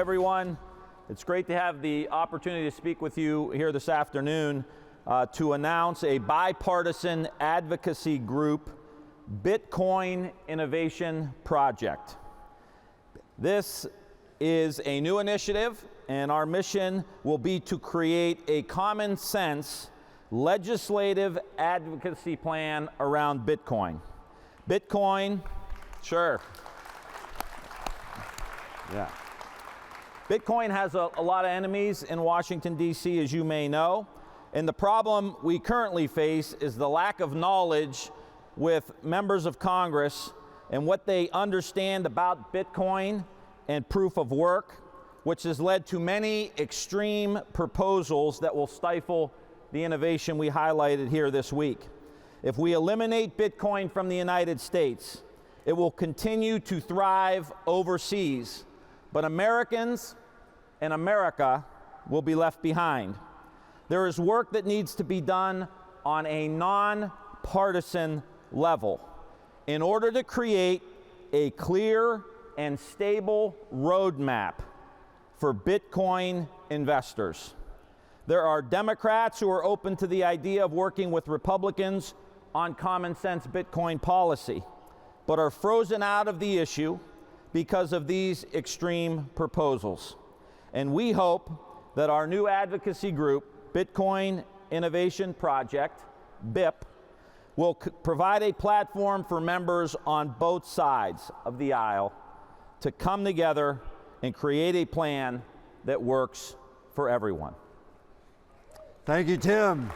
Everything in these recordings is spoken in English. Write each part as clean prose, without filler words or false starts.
everyone. It's great to have the opportunity to speak with you here this afternoon to announce a bipartisan advocacy group, Bitcoin Innovation Project. This is a new initiative, and our mission will be to create a common sense legislative advocacy plan around Bitcoin. Bitcoin, sure. Yeah. Bitcoin has a lot of enemies in Washington, D.C., as you may know. And the problem we currently face is the lack of knowledge with members of Congress and what they understand about Bitcoin and proof of work, which has led to many extreme proposals that will stifle the innovation we highlighted here this week. If we eliminate Bitcoin from the United States, it will continue to thrive overseas. But Americans and America will be left behind. There is work that needs to be done on a nonpartisan level in order to create a clear and stable roadmap for Bitcoin investors. There are Democrats who are open to the idea of working with Republicans on common sense Bitcoin policy, but are frozen out of the issue because of these extreme proposals. And we hope that our new advocacy group, Bitcoin Innovation Project, BIP, will provide a platform for members on both sides of the aisle to come together and create a plan that works for everyone. Thank you, Tim.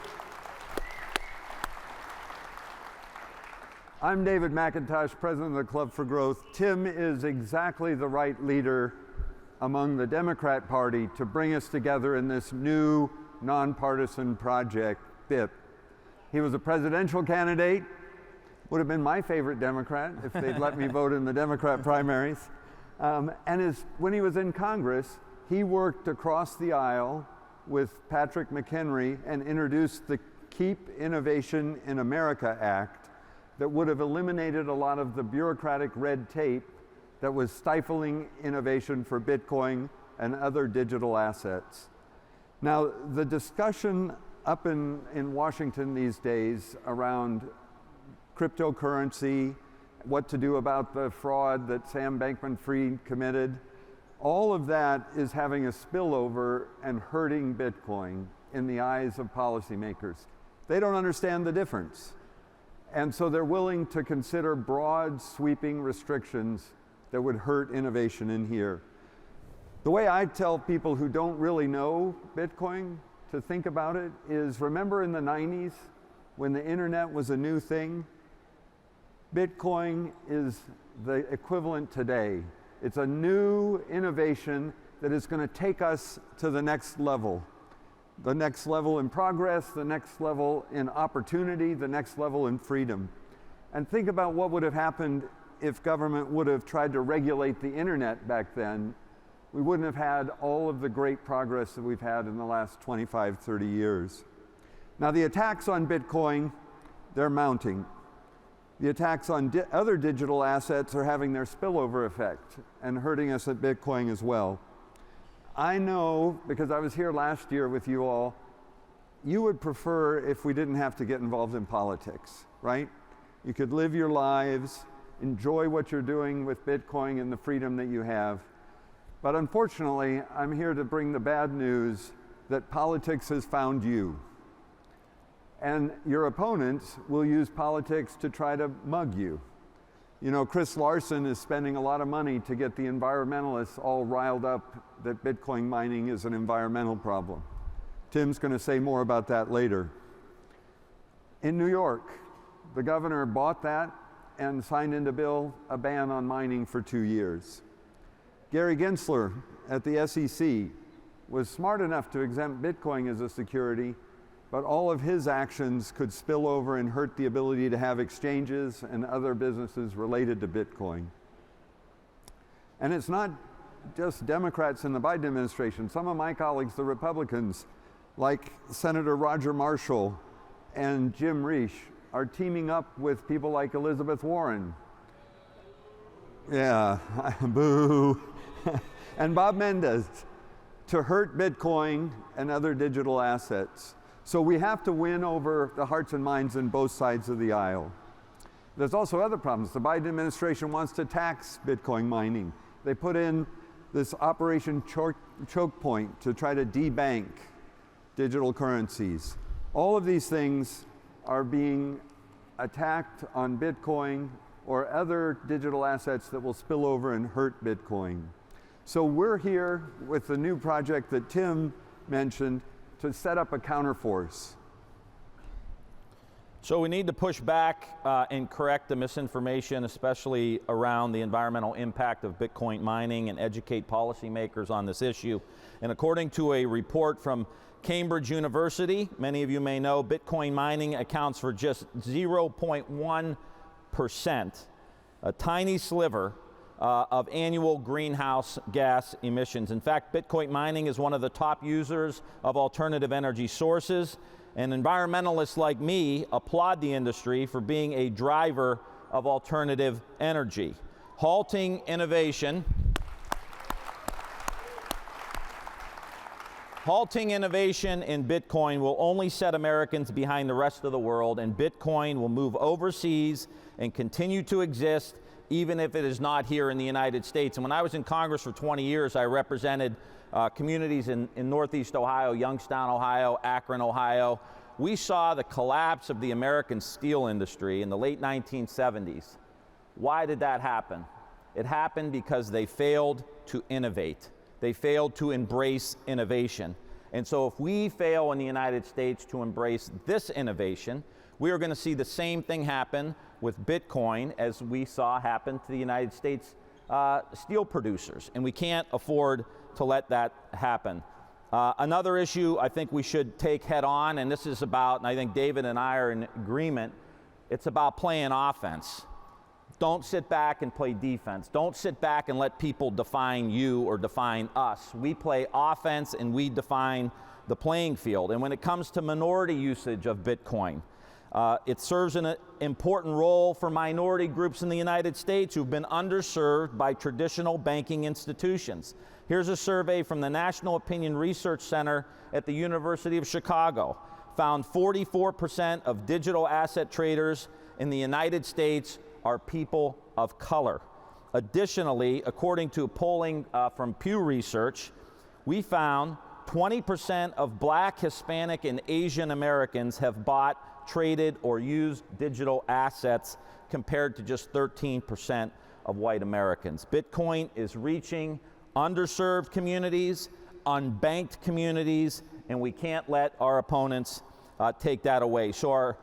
I'm David McIntosh, president of the Club for Growth. Tim is exactly the right leader among the Democrat Party to bring us together in this new nonpartisan project, BIP. He was a presidential candidate, would have been my favorite Democrat if they'd let me vote in the Democrat primaries. When he was in Congress, he worked across the aisle with Patrick McHenry and introduced the Keep Innovation in America Act that would have eliminated a lot of the bureaucratic red tape that was stifling innovation for Bitcoin and other digital assets. Now, the discussion up in Washington these days around cryptocurrency, what to do about the fraud that Sam Bankman-Fried committed, all of that is having a spillover and hurting Bitcoin in the eyes of policymakers. They don't understand the difference. And so they're willing to consider broad, sweeping restrictions that would hurt innovation in here. The way I tell people who don't really know Bitcoin to think about it is, remember in the 90s when the internet was a new thing? Bitcoin is the equivalent today. It's a new innovation that is going to take us to the next level. The next level in progress, the next level in opportunity, the next level in freedom. And think about what would have happened if government would have tried to regulate the internet back then. We wouldn't have had all of the great progress that we've had in the last 25, 30 years. Now, the attacks on Bitcoin, they're mounting. The attacks on other digital assets are having their spillover effect and hurting us at Bitcoin as well. I know, because I was here last year with you all, you would prefer if we didn't have to get involved in politics, right? You could live your lives, enjoy what you're doing with Bitcoin and the freedom that you have. But unfortunately, I'm here to bring the bad news that politics has found you. And your opponents will use politics to try to mug you. You know, Chris Larson is spending a lot of money to get the environmentalists all riled up that Bitcoin mining is an environmental problem. Tim's going to say more about that later. In New York, the governor bought that and signed into bill a ban on mining for 2 years. Gary Gensler at the SEC was smart enough to exempt Bitcoin as a security, but all of his actions could spill over and hurt the ability to have exchanges and other businesses related to Bitcoin. And it's not just Democrats in the Biden administration. Some of my colleagues, the Republicans, like Senator Roger Marshall and Jim Risch, are teaming up with people like Elizabeth Warren. Yeah, boo. and Bob Mendez to hurt Bitcoin and other digital assets. So we have to win over the hearts and minds on both sides of the aisle. There's also other problems. The Biden administration wants to tax Bitcoin mining. They put in this Operation Choke Point to try to debank digital currencies. All of these things are being attacked on Bitcoin or other digital assets that will spill over and hurt Bitcoin. So we're here with the new project that Tim mentioned to set up a counterforce. So we need to push back and correct the misinformation, especially around the environmental impact of Bitcoin mining, and educate policymakers on this issue. And according to a report from Cambridge University, many of you may know, Bitcoin mining accounts for just 0.1%, a tiny sliver of annual greenhouse gas emissions. In fact, Bitcoin mining is one of the top users of alternative energy sources, and environmentalists like me applaud the industry for being a driver of alternative energy. Halting innovation in Bitcoin will only set Americans behind the rest of the world, and Bitcoin will move overseas and continue to exist even if it is not here in the United States. And when I was in Congress for 20 years, I represented communities in Northeast Ohio, Youngstown, Ohio, Akron, Ohio. We saw the collapse of the American steel industry in the late 1970s. Why did that happen? It happened because they failed to innovate. They failed to embrace innovation. And so if we fail in the United States to embrace this innovation, we are going to see the same thing happen with Bitcoin as we saw happen to the United States steel producers. And we can't afford to let that happen. Another issue I think we should take head on, and this is about, and I think David and I are in agreement, it's about playing offense. Don't sit back and play defense. Don't sit back and let people define you or define us. We play offense and we define the playing field. And when it comes to minority usage of Bitcoin, it serves an important role for minority groups in the United States who've been underserved by traditional banking institutions. Here's a survey from the National Opinion Research Center at the University of Chicago. Found 44% of digital asset traders in the United States are people of color. Additionally, according to polling from Pew Research, we found 20% of Black, Hispanic, and Asian Americans have bought, traded, or used digital assets compared to just 13% of white Americans. Bitcoin is reaching underserved communities, unbanked communities, and we can't let our opponents take that away. So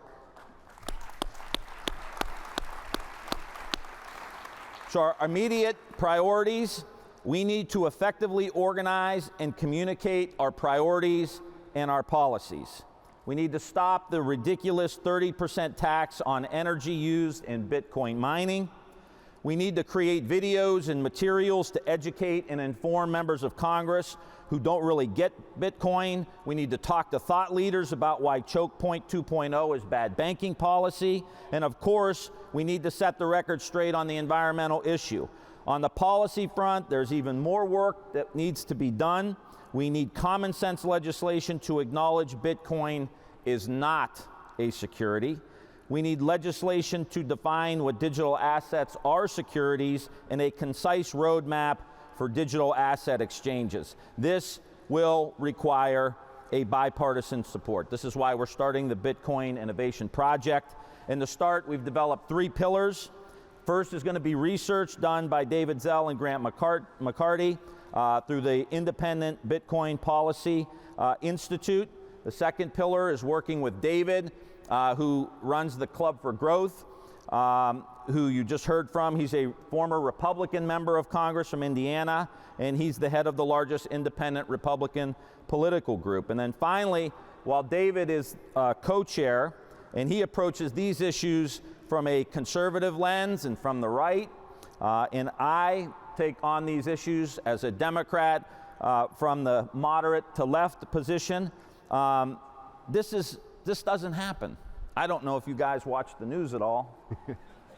our immediate priorities, we need to effectively organize and communicate our priorities and our policies. We need to stop the ridiculous 30% tax on energy used in Bitcoin mining. We need to create videos and materials to educate and inform members of Congress who don't really get Bitcoin. We need to talk to thought leaders about why Choke Point 2.0 is bad banking policy. And of course, we need to set the record straight on the environmental issue. On the policy front, there's even more work that needs to be done. We need common sense legislation to acknowledge Bitcoin is not a security. We need legislation to define what digital assets are securities and a concise roadmap for digital asset exchanges. This will require a bipartisan support. This is why we're starting the Bitcoin Innovation Project. In the start, we've developed 3 pillars. First is going to be research done by David Zell and Grant McCarty through the Independent Bitcoin Policy Institute. The second pillar is working with David, who runs the Club for Growth, who you just heard from. He's a former Republican member of Congress from Indiana, and he's the head of the largest independent Republican political group. And then finally, while David is co-chair, and he approaches these issues from a conservative lens and from the right, and I take on these issues as a Democrat from the moderate to left position. This doesn't happen. I don't know if you guys watch the news at all,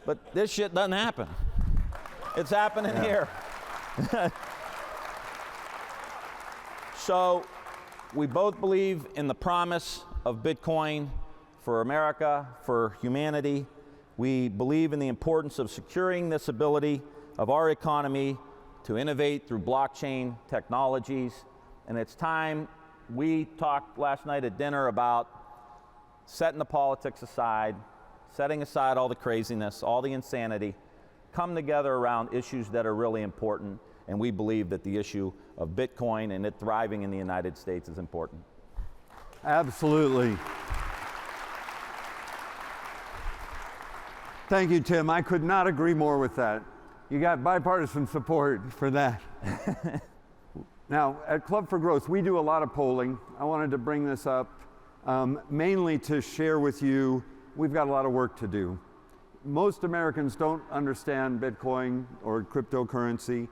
but this shit doesn't happen. It's happening here. So we both believe in the promise of Bitcoin for America, for humanity. We believe in the importance of securing this ability of our economy to innovate through blockchain technologies. And it's time. We talked last night at dinner about setting the politics aside, setting aside all the craziness, all the insanity, come together around issues that are really important. And we believe that the issue of Bitcoin and it thriving in the United States is important. Absolutely. Thank you, Tim. I could not agree more with that. You got bipartisan support for that. Now, at Club for Growth, we do a lot of polling. I wanted to bring this up mainly to share with you, we've got a lot of work to do. Most Americans don't understand Bitcoin or cryptocurrency.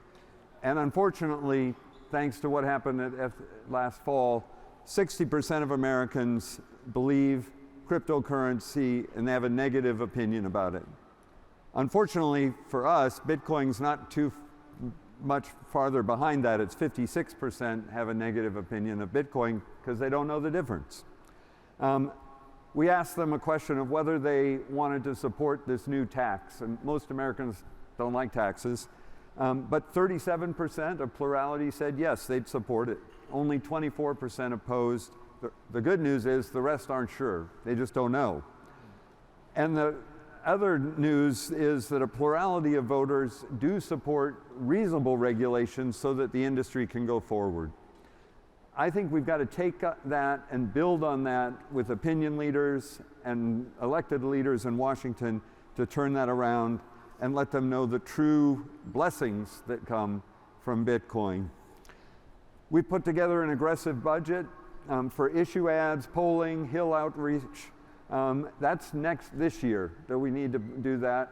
And unfortunately, thanks to what happened at last fall, 60% of Americans believe cryptocurrency and they have a negative opinion about it. Unfortunately for us, Bitcoin's not too much farther behind that. It's 56% have a negative opinion of Bitcoin because they don't know the difference. We asked them a question of whether they wanted to support this new tax, and most Americans don't like taxes. But 37% of plurality said yes, they'd support it. Only 24% opposed. The good news is the rest aren't sure. They just don't know. And the other news is that a plurality of voters do support reasonable regulations so that the industry can go forward. I think we've got to take that and build on that with opinion leaders and elected leaders in Washington to turn that around and let them know the true blessings that come from Bitcoin. We put together an aggressive budget for issue ads, polling, Hill outreach. That's this year that we need to do that.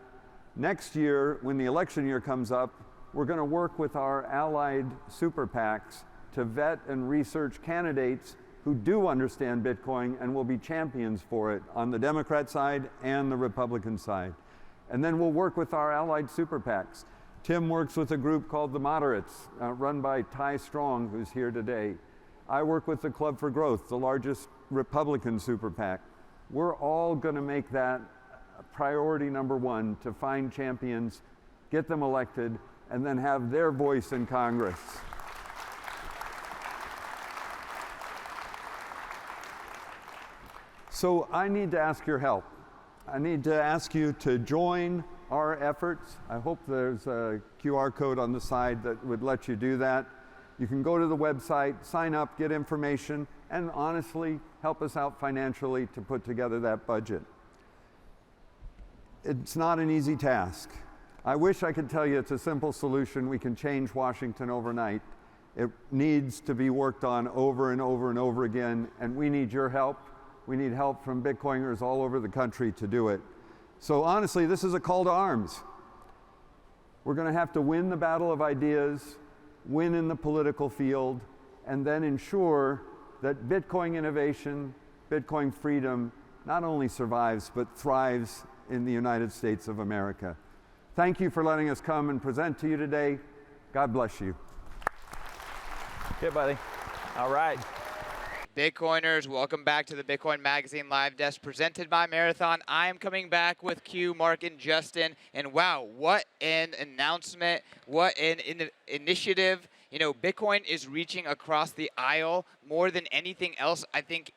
Next year, when the election year comes up, we're going to work with our allied super PACs to vet and research candidates who do understand Bitcoin and will be champions for it on the Democrat side and the Republican side. And then we'll work with our allied super PACs. Tim works with a group called the Moderates, run by Ty Strong, who's here today. I work with the Club for Growth, the largest Republican super PAC. We're all going to make that priority number one, to find champions, get them elected, and then have their voice in Congress. So I need to ask your help. I need to ask you to join our efforts. I hope there's a QR code on the side that would let you do that. You can go to the website, sign up, get information, and honestly, help us out financially to put together that budget. It's not an easy task. I wish I could tell you it's a simple solution. We can change Washington overnight. It needs to be worked on over and over and over again, and we need your help. We need help from Bitcoiners all over the country to do it. So honestly, this is a call to arms. We're going to have to win the battle of ideas, win in the political field, and then ensure that Bitcoin innovation, Bitcoin freedom, not only survives, but thrives in the United States of America. Thank you for letting us come and present to you today. God bless you. Okay, buddy. All right. Bitcoiners, welcome back to the Bitcoin Magazine Live Desk presented by Marathon. I am coming back with Q, Mark, and Justin. And wow, what an announcement, what an initiative. You know, Bitcoin is reaching across the aisle more than anything else, I think,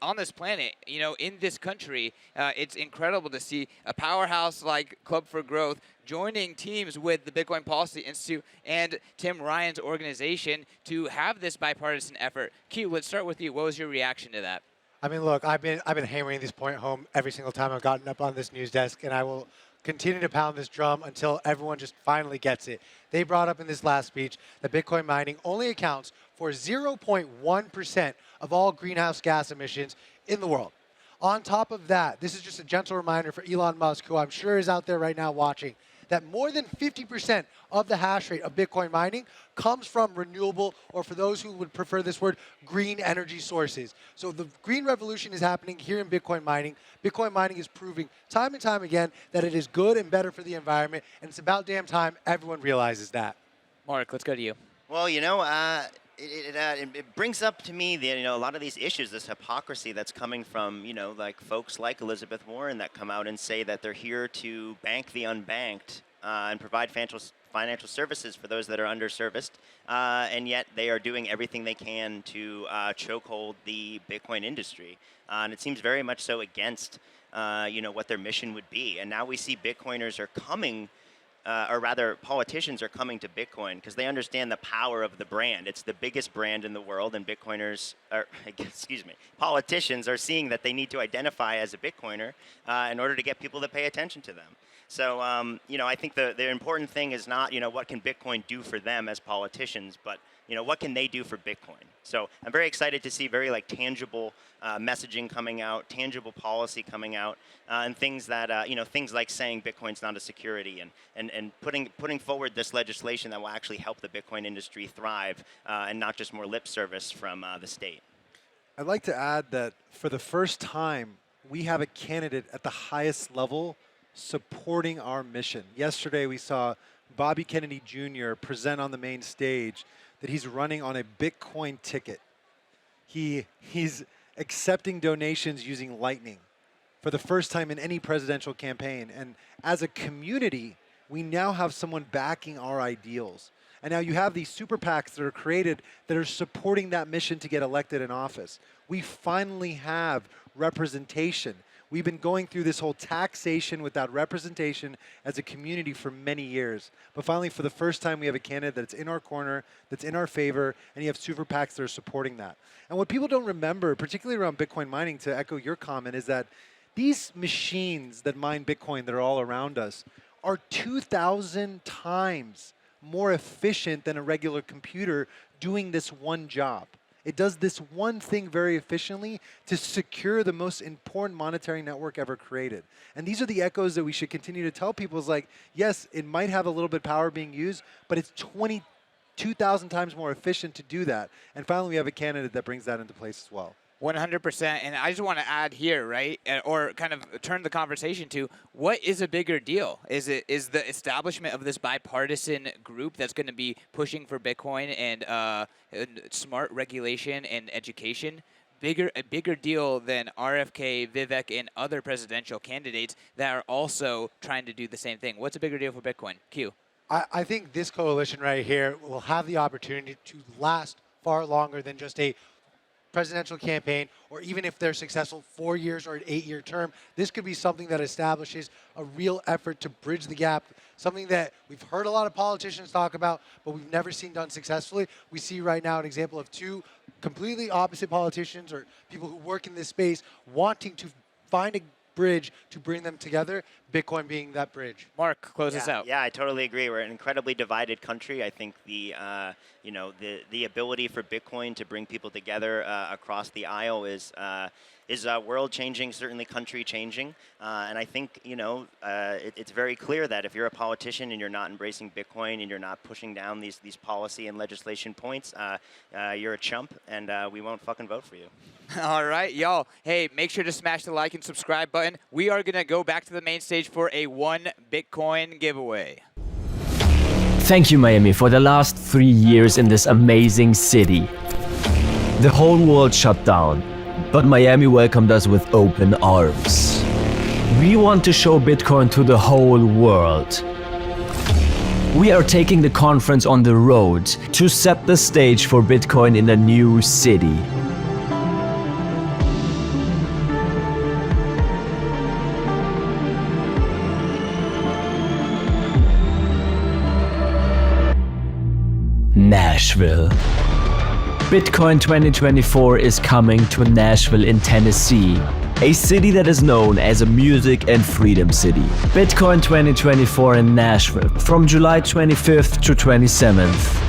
on this planet, you know, in this country. It's incredible to see a powerhouse like Club for Growth joining teams with the Bitcoin Policy Institute and Tim Ryan's organization to have this bipartisan effort. Q, let's start with you. What was your reaction to that? I mean, look, I've been hammering this point home every single time I've gotten up on this news desk, and I will continue to pound this drum until everyone just finally gets it. They brought up in this last speech that Bitcoin mining only accounts for 0.1% of all greenhouse gas emissions in the world. On top of that, this is just a gentle reminder for Elon Musk, who I'm sure is out there right now watching, that more than 50% of the hash rate of Bitcoin mining comes from renewable, or for those who would prefer this word, green energy sources. So the green revolution is happening here in Bitcoin mining. Bitcoin mining is proving time and time again that it is good and better for the environment, and it's about damn time everyone realizes that. Mark, let's go to you. Well, you know, It brings up to me a lot of these issues, this hypocrisy that's coming from like folks like Elizabeth Warren that come out and say that they're here to bank the unbanked and provide financial services for those that are underserviced, and yet they are doing everything they can to chokehold the Bitcoin industry, and it seems very much so against what their mission would be. And now we see Bitcoiners are coming. Or rather, politicians are coming to Bitcoin because they understand the power of the brand. It's the biggest brand in the world, and politicians are seeing that they need to identify as a Bitcoiner in order to get people to pay attention to them. So, I think the important thing is not, what can Bitcoin do for them as politicians, but, what can they do for Bitcoin? So I'm very excited to see very tangible messaging coming out, tangible policy coming out, and things that, things like saying Bitcoin's not a security and putting forward this legislation that will actually help the Bitcoin industry thrive and not just more lip service from the state. I'd like to add that for the first time, we have a candidate at the highest level supporting our mission. Yesterday, we saw Bobby Kennedy Jr. present on the main stage that he's running on a Bitcoin ticket. He's accepting donations using Lightning for the first time in any presidential campaign. And as a community, we now have someone backing our ideals. And now you have these super PACs that are created that are supporting that mission to get elected in office. We finally have representation. We've been going through this whole taxation without representation as a community for many years. But finally, for the first time, we have a candidate that's in our corner, that's in our favor, and you have super PACs that are supporting that. And what people don't remember, particularly around Bitcoin mining, to echo your comment, is that these machines that mine Bitcoin that are all around us are 2,000 times more efficient than a regular computer doing this one job. It does this one thing very efficiently to secure the most important monetary network ever created. And these are the echoes that we should continue to tell people is like, yes, it might have a little bit of power being used, but it's 22,000 times more efficient to do that. And finally, we have a candidate that brings that into place as well. 100%. And I just want to add here, right, or kind of turn the conversation to what is a bigger deal? Is the establishment of this bipartisan group that's going to be pushing for Bitcoin and smart regulation and education a bigger deal than RFK, Vivek, and other presidential candidates that are also trying to do the same thing? What's a bigger deal for Bitcoin? Q. I think this coalition right here will have the opportunity to last far longer than just a presidential campaign, or even if they're successful 4 years or an 8-year term. This could be something that establishes a real effort to bridge the gap, something that we've heard a lot of politicians talk about, but we've never seen done successfully. We see right now an example of two completely opposite politicians or people who work in this space wanting to find a bridge to bring them together, Bitcoin being that bridge. Mark, close us out. Yeah, I totally agree. We're an incredibly divided country. I think the ability for Bitcoin to bring people together across the aisle is world-changing, certainly country-changing. And I think, it's very clear that if you're a politician and you're not embracing Bitcoin and you're not pushing down these policy and legislation points, you're a chump, and we won't fucking vote for you. All right, y'all. Hey, make sure to smash the like and subscribe button. We are going to go back to the main stage for a 1 Bitcoin giveaway. Thank you, Miami, for the last 3 years in this amazing city. The whole world shut down, but Miami welcomed us with open arms. We want to show Bitcoin to the whole world. We are taking the conference on the road to set the stage for Bitcoin in a new city. Nashville. Bitcoin 2024 is coming to Nashville in Tennessee, a city that is known as a music and freedom city. Bitcoin 2024 in Nashville from July 25th to 27th.